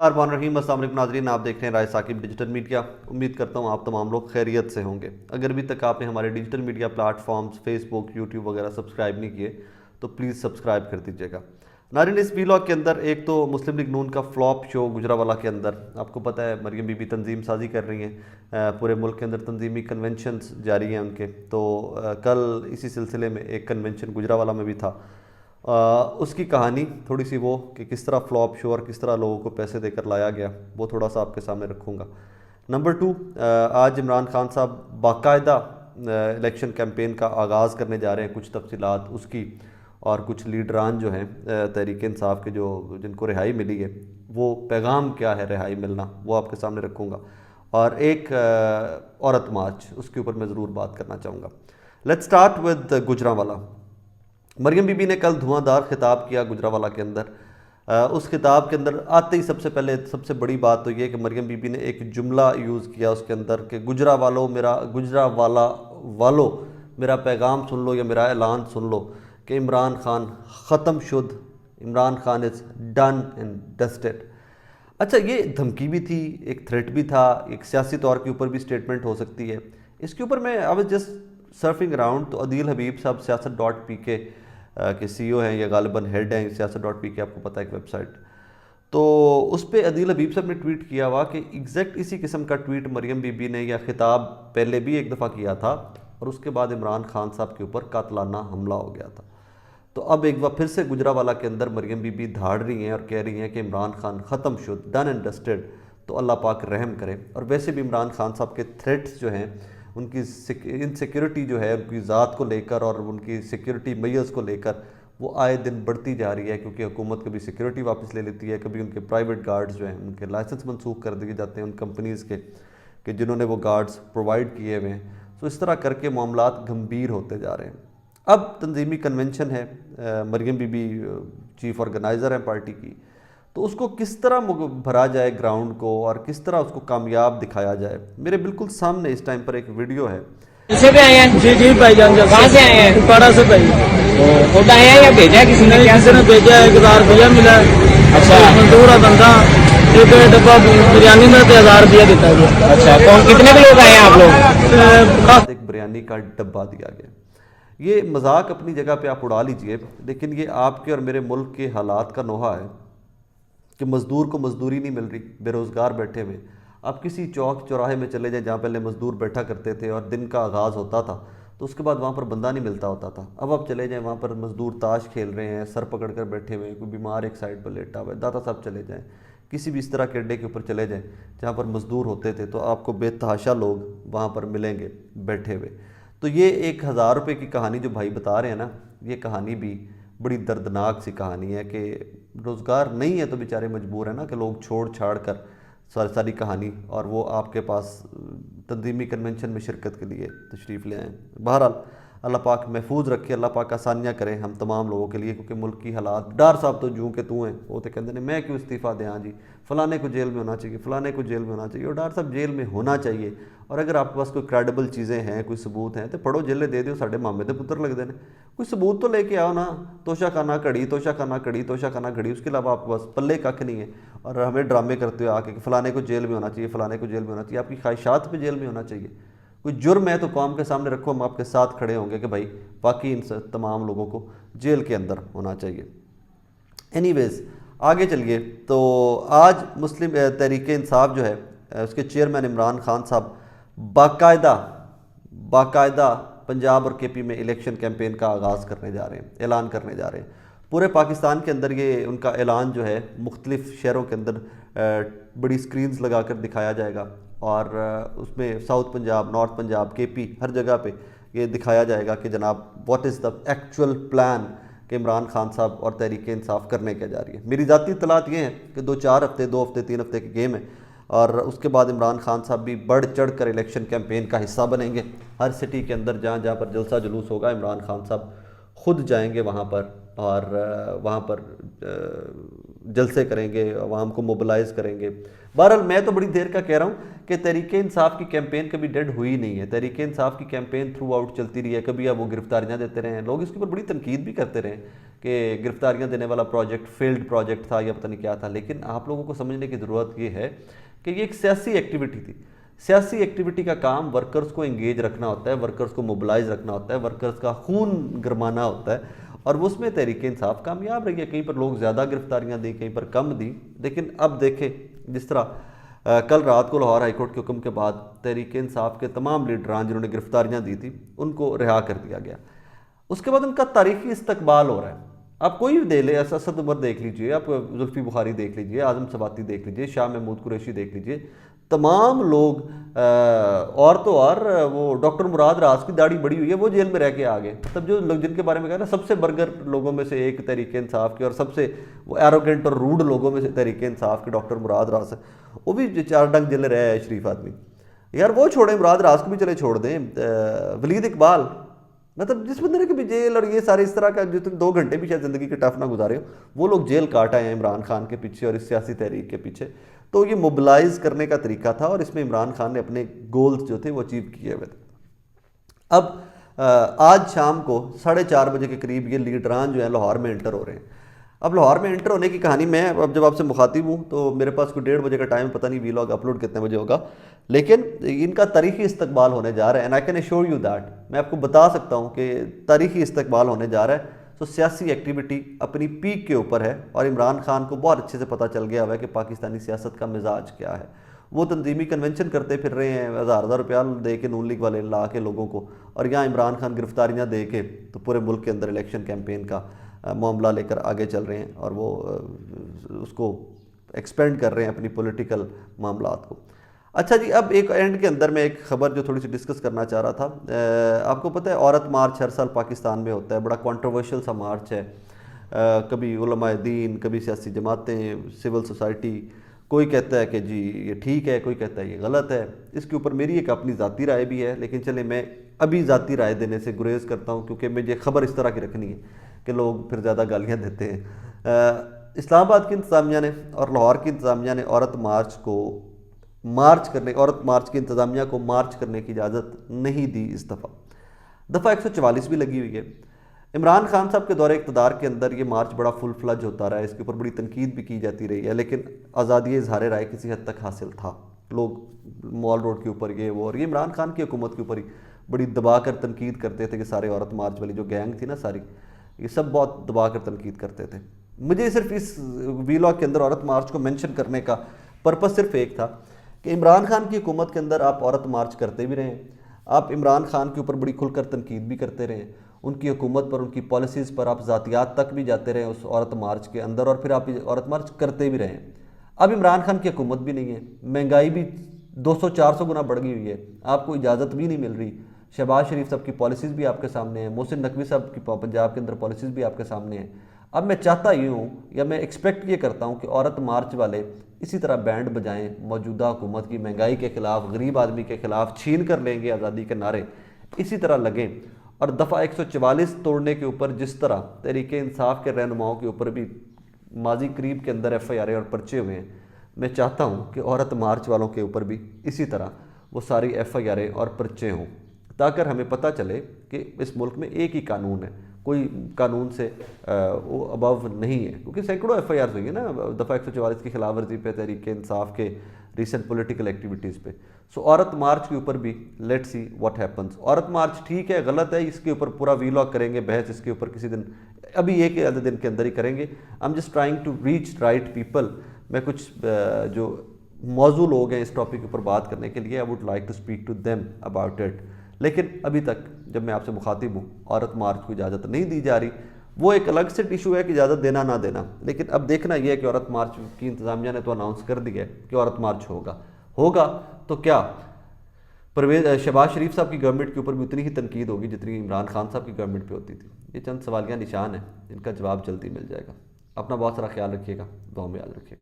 الرحمن الرحیم، السلام علیکم ناظرین، آپ دیکھ رہے ہیں رائے ثاقب ڈیجیٹل میڈیا۔ امید کرتا ہوں آپ تمام لوگ خیریت سے ہوں گے۔ اگر ابھی تک آپ نے ہمارے digital media platforms Facebook, YouTube وغیرہ سبسکرائب نہیں کیے تو پلیز سبسکرائب کر دیجیے گا۔ ناظرین، اس ویلاگ کے اندر ایک تو مسلم لیگ نون کا فلاپ شو گجرانوالہ کے اندر، آپ کو پتہ ہے مریم بی بی تنظیم سازی کر رہی ہیں، پورے ملک کے اندر تنظیمی کنونشنز جاری ہیں ان کے، تو کل اسی سلسلے میں ایک کنونشن گجرانوالہ میں بھی تھا۔ اس کی کہانی تھوڑی سی وہ کہ کس طرح فلاپ شو اور کس طرح لوگوں کو پیسے دے کر لایا گیا، وہ تھوڑا سا آپ کے سامنے رکھوں گا۔ نمبر 2، آج عمران خان صاحب باقاعدہ الیکشن کیمپین کا آغاز کرنے جا رہے ہیں، کچھ تفصیلات اس کی اور کچھ لیڈران جو ہیں تحریک انصاف کے جن کو رہائی ملی ہے، وہ پیغام کیا ہے رہائی ملنا، وہ آپ کے سامنے رکھوں گا، اور ایک عورت مارچ، اس کے اوپر میں ضرور بات کرنا چاہوں گا۔ Let's start with Gujranwala. Maryam Bibi نے کل دھواں دار خطاب کیا گجرانوالہ کے اندر۔ اس خطاب کے اندر آتے ہی سب سے پہلے سب سے بڑی بات تو یہ کہ مریم بی بی نے ایک جملہ یوز کیا اس کے اندر کہ گجرانوالہ والو میرا پیغام سن لو یا میرا اعلان سن لو کہ عمران خان ختم شد، Imran Khan is done and dusted. اچھا، یہ دھمکی بھی تھی، ایک تھریٹ بھی تھا، ایک سیاسی طور کے اوپر بھی سٹیٹمنٹ ہو سکتی ہے۔ اس کے اوپر میں I was just surfing around, تو عدیل حبیب صاحب سیاست.pk کے سی او ہیں یا غالباً ہیڈ ہیں سیاست.pk، آپ کو پتہ ہے ایک ویب سائٹ، تو اس پہ عدیل حبیب صاحب نے ٹویٹ کیا ہوا کہ ایگزیکٹ اسی قسم کا ٹویٹ مریم بی بی نے یا خطاب پہلے بھی ایک دفعہ کیا تھا، اور اس کے بعد عمران خان صاحب کے اوپر قاتلانہ حملہ ہو گیا تھا۔ تو اب ایک بار پھر سے گجرانوالہ کے اندر مریم بی بی دھاڑ رہی ہیں اور کہہ رہی ہیں کہ عمران خان ختم شد، ڈن اینڈ ڈسٹڈ، تو اللہ پاک رحم کرے۔ اور ویسے بھی عمران خان صاحب کے تھریٹس جو ہیں، ان کی انسیکیورٹی جو ہے ان کی ذات کو لے کر اور ان کی سیکیورٹی میئرز کو لے کر، وہ آئے دن بڑھتی جا رہی ہے، کیونکہ حکومت کبھی سیکیورٹی واپس لے لیتی ہے، کبھی ان کے پرائیویٹ گارڈز جو ہیں ان کے لائسنس منسوخ کر دیے جاتے ہیں ان کمپنیز کے کہ جنہوں نے وہ گارڈز پرووائڈ کیے ہوئے ہیں۔ تو اس طرح کر کے معاملات گھمبیر ہوتے جا رہے ہیں۔ اب تنظیمی کنونشن ہے، مریم بی بی چیف آرگنائزر ہیں پارٹی کی، تو اس کو کس طرح بھرا جائے گراؤنڈ کو اور کس طرح اس کو کامیاب دکھایا جائے۔ میرے بالکل سامنے اس ٹائم پر ایک ویڈیو ہے۔ سے بھی آئے ہیں؟ جی بھائی جان، کہاں سے آئے ہیں؟ پاڑا سے بھائی۔ خود آئے ہیں یا بھیجا کسی نے؟ کسی نے بھیجا ہے، 1000 روپیہ ملا ہے۔ اچھا، مزدور ہے بندہ، ایک ڈبہ بریانی میں 1000 روپیہ دیتا گیا۔ اچھا، کون کتنے لوگ آئے ہیں آپ لوگ؟ ایک بریانی کا ڈبہ دیا گیا۔ یہ مذاق اپنی جگہ پہ آپ اڑا لیجئے، لیکن یہ آپ کے اور میرے ملک کے حالات کا نوحہ ہے کہ مزدور کو مزدوری نہیں مل رہی، بے روزگار بیٹھے ہوئے۔ آپ کسی چوک چوراہے میں چلے جائیں جہاں پہلے مزدور بیٹھا کرتے تھے اور دن کا آغاز ہوتا تھا تو اس کے بعد وہاں پر بندہ نہیں ملتا ہوتا تھا۔ اب آپ چلے جائیں وہاں پر مزدور تاش کھیل رہے ہیں، سر پکڑ کر بیٹھے ہوئے ہیں، کوئی بیمار ایک سائڈ پر لیٹا ہوا ہے۔ داتا صاحب چلے جائیں، کسی بھی اس طرح کے اڈے کے اوپر چلے جائیں جہاں پر مزدور ہوتے تھے، تو آپ کو بے تحاشا لوگ وہاں پر ملیں گے بیٹھے ہوئے۔ تو یہ ایک 1000 روپے کی کہانی جو بھائی بتا رہے ہیں نا، یہ کہانی بھی بڑی دردناک سی کہانی ہے کہ روزگار نہیں ہے تو بیچارے مجبور ہیں نا کہ لوگ چھوڑ چھاڑ کر ساری کہانی، اور وہ آپ کے پاس تنظیمی کنونشن میں شرکت کے لیے تشریف لے آئیں۔ بہرحال اللہ پاک محفوظ رکھے، اللہ پاک آسانیاں کرے ہم تمام لوگوں کے لیے، کیونکہ ملک کی حالات، ڈار صاحب تو جوں کہ تو ہیں، وہ تو کہتے ہیں میں کیوں استعفیٰ دیں، ہاں جی فلانے کو جیل میں ہونا چاہیے، فلانے کو جیل میں ہونا چاہیے، اور ڈار صاحب جیل میں ہونا چاہیے۔ اور اگر آپ کے پاس کوئی کریڈیبل چیزیں ہیں، کوئی ثبوت ہیں، تو پڑھو جیلے دے دیو، ساڈے مامے دے پتر لگ دینے، کوئی ثبوت تو لے کے آؤ نا۔ توشہ خانہ کھڑی، توشہ خانہ کھڑی، توشہ خانہ کھڑی، اس کے علاوہ آپ کے پاس پلے ککھ نہیں ہے، اور ہمیں ڈرامے کرتے ہوئے آ کے کہ فلانے کو جیل میں ہونا چاہیے، فلانے کو جیل میں ہونا چاہیے۔ آپ کی خواہشات پہ جیل میں ہونا چاہیے؟ کوئی جرم ہے تو قوم کے سامنے رکھو، ہم آپ کے ساتھ کھڑے ہوں گے کہ بھائی باقی ان تمام لوگوں کو جیل کے اندر ہونا چاہیے۔ اینی ویز آگے چلیے، تو آج مسلم تحریک انصاف جو ہے، اس کے چیئرمین عمران خان صاحب باقاعدہ پنجاب اور کے پی میں الیکشن کیمپین کا آغاز کرنے جا رہے ہیں، اعلان کرنے جا رہے ہیں۔ پورے پاکستان کے اندر یہ ان کا اعلان جو ہے مختلف شہروں کے اندر بڑی سکرینز لگا کر دکھایا جائے گا، اور اس میں ساؤتھ پنجاب، نارتھ پنجاب، کے پی، ہر جگہ پہ یہ دکھایا جائے گا کہ جناب what is the actual plan کہ عمران خان صاحب اور تحریک انصاف کرنے کیا جا رہی ہے۔ میری ذاتی اطلاعات یہ ہیں کہ 2-4 ہفتے، 2 ہفتے، 3 ہفتے کی گیم ہے، اور اس کے بعد عمران خان صاحب بھی بڑھ چڑھ کر الیکشن کیمپین کا حصہ بنیں گے۔ ہر سٹی کے اندر جہاں جہاں پر جلسہ جلوس ہوگا، عمران خان صاحب خود جائیں گے وہاں پر، اور وہاں پر جلسے کریں گے, عوام کو موبلائز کریں گے. بہرحال میں تو بڑی دیر کا کہہ رہا ہوں کہ تحریک انصاف کی کیمپین کبھی ڈیڈ ہوئی نہیں ہے. تحریک انصاف کی کیمپین تھرو آؤٹ چلتی رہی ہے. کبھی اب وہ گرفتاریاں دیتے رہے ہیں, لوگ اس کے اوپر بڑی تنقید بھی کرتے رہے کہ گرفتاریاں دینے والا پروجیکٹ فیلڈ پروجیکٹ تھا یا پتہ نہیں کیا تھا. لیکن آپ لوگوں کو سمجھنے کی ضرورت یہ ہے کہ یہ ایک سیاسی ایکٹیویٹی تھی. سیاسی ایکٹیویٹی کا کام ورکرز کو انگیج رکھنا ہوتا ہے, ورکرز کو موبلائز رکھنا ہوتا ہے, ورکرز کا خون گرمانا ہوتا ہے, اور اس میں تحریک انصاف کامیاب رہی ہے. کہیں پر لوگ زیادہ گرفتاریاں دیں, کہیں پر کم دیں. لیکن اب دیکھیں جس طرح کل رات کو لاہور ہائی کورٹ کے حکم کے بعد تحریک انصاف کے تمام لیڈران جنہوں نے گرفتاریاں دی تھیں ان کو رہا کر دیا گیا. اس کے بعد ان کا تاریخی استقبال ہو رہا ہے. آپ کوئی بھی دے لے, اسد عمر دیکھ لیجئے, آپ زلفی بخاری دیکھ لیجئے, اعظم سواتی دیکھ لیجئے, شاہ محمود قریشی دیکھ لیجئے, تمام لوگ اور تو اور وہ ڈاکٹر مراد راز کی داڑھی بڑی ہوئی ہے, وہ جیل میں رہ کے آ گئے. مطلب جو لوگ جن کے بارے میں کہا نا سب سے برگر لوگوں میں سے ایک تحریک انصاف کے, اور سب سے وہ ایروگنٹ اور روڈ لوگوں میں سے تحریک انصاف کے ڈاکٹر مراد راز, وہ بھی 4 ڈنگ جیل رہے ہیں شریف آدمی. یار وہ چھوڑیں, مراد راز کو بھی چلے چھوڑ دیں. ولید اقبال, مطلب جس بندے نے کبھی جیل اور یہ سارے اس طرح کا جو 2 گھنٹے بھی شاید زندگی کے ٹف نہ گزارے ہو, وہ لوگ جیل کاٹ آئے ہیں عمران خان کے پیچھے اور اس سیاسی تحریک کے پیچھے. تو یہ موبلائز کرنے کا طریقہ تھا, اور اس میں عمران خان نے اپنے گولز جو تھے وہ اچیو کیے ہوئے تھے. اب آج شام کو 4:30 بجے کے قریب یہ لیڈران جو ہیں لاہور میں انٹر ہو رہے ہیں. اب لاہور میں انٹر ہونے کی کہانی میں اب جب آپ سے مخاطب ہوں تو میرے پاس کوئی 1:30 بجے کا ٹائم, پتہ نہیں ویلاگ اپلوڈ کتنے بجے ہوگا, لیکن ان کا تاریخی استقبال ہونے جا رہا ہے. And I can assure you that, میں آپ کو بتا سکتا ہوں کہ تاریخی استقبال ہونے جا رہا ہے. تو سیاسی ایکٹیویٹی اپنی پیک کے اوپر ہے, اور عمران خان کو بہت اچھے سے پتہ چل گیا ہوا ہے کہ پاکستانی سیاست کا مزاج کیا ہے. وہ تنظیمی کنونشن کرتے پھر رہے ہیں, 1000 روپیہ دے کے نون لیگ والے لا کے لوگوں کو, اور یہاں عمران خان گرفتاریاں دے کے تو پورے ملک کے اندر الیکشن کیمپین کا معاملہ لے کر آگے چل رہے ہیں, اور وہ اس کو ایکسپینڈ کر رہے ہیں اپنی پولیٹیکل معاملات کو. اچھا جی, اب ایک اینڈ کے اندر میں ایک خبر جو تھوڑی سی ڈسکس کرنا چاہ رہا تھا. آپ کو پتہ ہے عورت مارچ ہر سال پاکستان میں ہوتا ہے, بڑا کنٹروورشل سا مارچ ہے. کبھی علماء دین, کبھی سیاسی جماعتیں, سول سوسائٹی, کوئی کہتا ہے کہ جی یہ ٹھیک ہے, کوئی کہتا ہے یہ غلط ہے. اس کے اوپر میری ایک اپنی ذاتی رائے بھی ہے, لیکن چلے میں ابھی ذاتی رائے دینے سے گریز کرتا ہوں کیونکہ مجھے خبر اس طرح کی رکھنی ہے کہ لوگ پھر زیادہ گالیاں دیتے ہیں. اسلام آباد کی انتظامیہ نے اور لاہور کی انتظامیہ نے عورت مارچ کی انتظامیہ کو مارچ کرنے کی اجازت نہیں دی. اس دفعہ 144 بھی لگی ہوئی ہے. عمران خان صاحب کے دور اقتدار کے اندر یہ مارچ بڑا فل فلج ہوتا رہا ہے, اس کے اوپر بڑی تنقید بھی کی جاتی رہی ہے, لیکن آزادی اظہار رائے کسی حد تک حاصل تھا. لوگ مال روڈ کے اوپر یہ وہ, اور یہ عمران خان کی حکومت کے اوپر ہی بڑی دبا کر تنقید کرتے تھے کہ سارے عورت مارچ والی جو گینگ تھی نا ساری, یہ سب بہت دبا کر تنقید کرتے تھے. مجھے صرف اس ویلاگ کے اندر عورت مارچ کو مینشن کرنے کا پرپس صرف ایک تھا کہ عمران خان کی حکومت کے اندر آپ عورت مارچ کرتے بھی رہیں, آپ عمران خان کے اوپر بڑی کھل کر تنقید بھی کرتے رہیں, ان کی حکومت پر, ان کی پالیسیز پر آپ ذاتیات تک بھی جاتے رہیں اس عورت مارچ کے اندر, اور پھر آپ عورت مارچ کرتے بھی رہیں. اب عمران خان کی حکومت بھی نہیں ہے, مہنگائی بھی 200-400 گنا بڑھ گئی ہوئی ہے, آپ کو اجازت بھی نہیں مل رہی. شہباز شریف صاحب کی پالیسیز بھی آپ کے سامنے ہیں, محسن نقوی صاحب کی پنجاب کے اندر پالیسیز بھی آپ کے سامنے ہیں. اب میں چاہتا ہی ہوں یا میں ایکسپیکٹ یہ کرتا ہوں کہ عورت مارچ والے اسی طرح بینڈ بجائیں, موجودہ حکومت کی مہنگائی کے خلاف, غریب آدمی کے خلاف, چھین کر لیں گے آزادی کے نعرے, اسی طرح لگیں. اور دفعہ 144 توڑنے کے اوپر جس طرح تحریک انصاف کے رہنماؤں کے اوپر بھی ماضی قریب کے اندر FIR اور پرچے ہوئے ہیں, میں چاہتا ہوں کہ عورت مارچ والوں کے اوپر بھی اسی طرح وہ ساری FIR اور پرچے ہوں, تاکہ ہمیں پتہ چلے کہ اس ملک میں ایک ہی قانون ہے, کوئی قانون سے وہ ابو نہیں ہے. کیونکہ سینکڑوں FIRs ہوئی ہیں نا دفعہ 144 کی خلاف ورزی پہ, تحریک انصاف کے ریسنٹ پولیٹیکل ایکٹیویٹیز پہ. سو عورت مارچ کے اوپر بھی لیٹ سی واٹ ہیپنس. عورت مارچ ٹھیک ہے غلط ہے, اس کے اوپر پورا ویلاگ کریں گے, بحث اس کے اوپر کسی دن, ابھی ایک آدھے دن کے اندر ہی کریں گے. I'm just trying to reach right people. میں کچھ جو موضوع لوگ ہیں اس ٹاپک کے اوپر بات کرنے کے لیے, I would like to speak to them about it. لیکن ابھی تک جب میں آپ سے مخاطب ہوں عورت مارچ کو اجازت نہیں دی جا رہی. وہ ایک الگ سے ایشو ہے کہ اجازت دینا نہ دینا, لیکن اب دیکھنا یہ ہے کہ عورت مارچ کی انتظامیہ نے تو اناؤنس کر دیا ہے کہ عورت مارچ ہوگا تو کیا شہباز شریف صاحب کی گورنمنٹ کے اوپر بھی اتنی ہی تنقید ہوگی جتنی عمران خان صاحب کی گورنمنٹ پہ ہوتی تھی؟ یہ چند سوالیہ نشان ہیں جن کا جواب جلدی مل جائے گا. اپنا بہت سارا خیال رکھیے گا, دعاؤں میں یاد رکھیے گا.